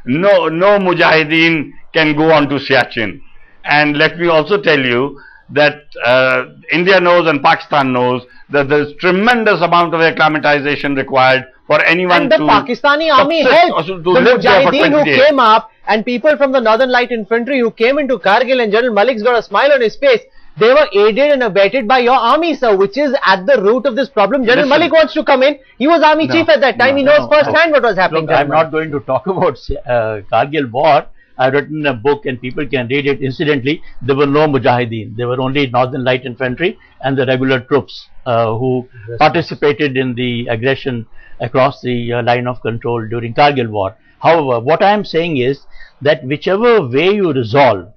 no Mujahideen can go on to Siachen. And let me also tell you that India knows and Pakistan knows that there is tremendous amount of acclimatization required for anyone and the Pakistani army helped the Mujahideen who came up, and people from the Northern Light Infantry who came into Kargil, and General Malik's got a smile on his face. They were aided and abetted by your army, sir, which is at the root of this problem. General Malik wants to come in. He was army chief at that time. He knows firsthand what was happening. Look, I'm not going to talk about Kargil war. I've written a book and people can read it. Incidentally, there were no Mujahideen. There were only Northern Light Infantry and the regular troops who participated in the aggression across the line of control during Kargil war. However, what I am saying is that whichever way you resolve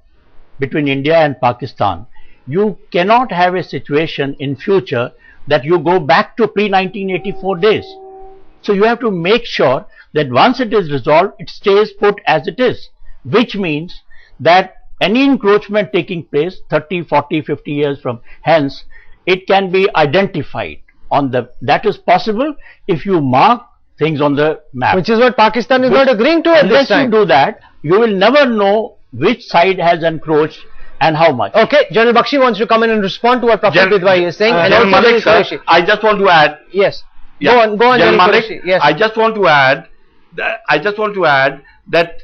between India and Pakistan, you cannot have a situation in future that you go back to pre-1984 days. So you have to make sure that once it is resolved, it stays put as it is, which means that any encroachment taking place 30, 40, 50 years from hence, it can be identified on the, that is possible if you mark things on the map. Which is what Pakistan is not agreeing to at this time. Unless you do that, you will never know which side has encroached and how much. Okay, General Bakshi wants to come in and respond to what Professor Bidwai is saying. And General Malik, sir, I just want to add. Yes. Yeah. Go on, General Malik. Yes. I just want to add. That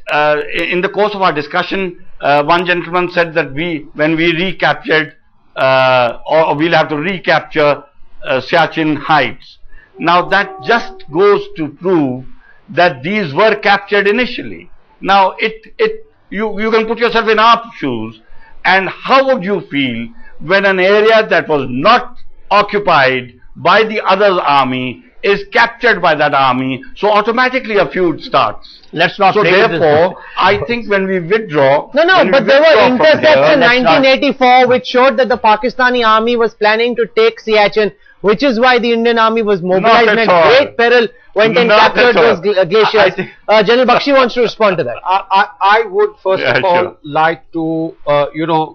in the course of our discussion, one gentleman said that when we recaptured, or we'll have to recapture Siachen Heights. Now that just goes to prove that these were captured initially. Now you can put yourself in our shoes, and how would you feel when an area that was not occupied by the other army is captured by that army? So automatically a feud starts. Let's not. So therefore, I think when we withdraw, but there were intercepts in 1984 which showed that the Pakistani army was planning to take Siachen, which is why the Indian army was mobilized and at great peril went and captured those glaciers. General Bakshi wants to respond to that. I would first of all like to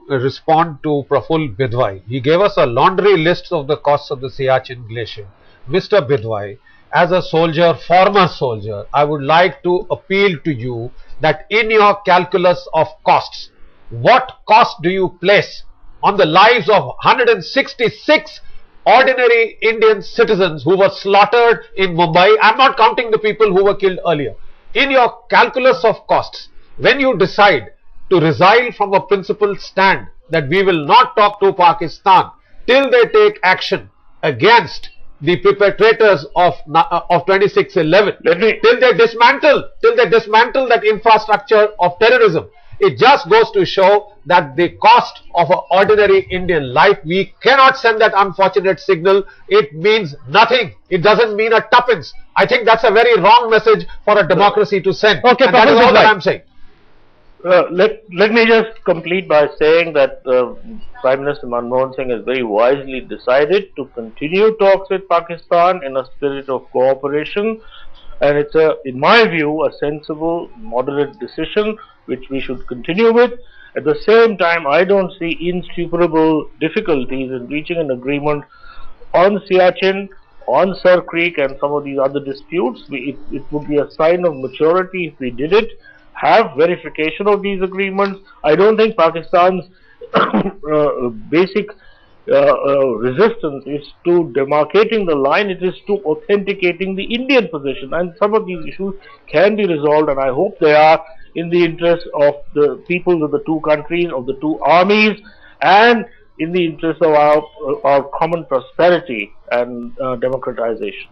respond to Praful Bidwai. He gave us a laundry list of the costs of the Siachen glacier. Mr. Bidwai, as a soldier, former soldier, I would like to appeal to you that in your calculus of costs, what cost do you place on the lives of 166 ordinary Indian citizens who were slaughtered in Mumbai? I'm not counting the people who were killed earlier. In your calculus of costs, when you decide to resile from a principled stand that we will not talk to Pakistan till they take action against the perpetrators of 26/11, till they dismantle that infrastructure of terrorism, it just goes to show that the cost of an ordinary Indian life, we cannot send that unfortunate signal. It means nothing. It doesn't mean a tuppence. I think that's a very wrong message for a democracy to send. Okay, and that is all that I'm saying. Let me just complete by saying that Prime Minister Manmohan Singh has very wisely decided to continue talks with Pakistan in a spirit of cooperation, and it's in my view, a sensible, moderate decision which we should continue with. At the same time, I don't see insuperable difficulties in reaching an agreement on Siachen, on Sir Creek and some of these other disputes. It would be a sign of maturity if we did it, have verification of these agreements. I don't think Pakistan's basic resistance is to demarcating the line, it is to authenticating the Indian position, and some of these issues can be resolved, and I hope they are in the interest of the peoples of the two countries, of the two armies, and in the interest of our common prosperity and democratization.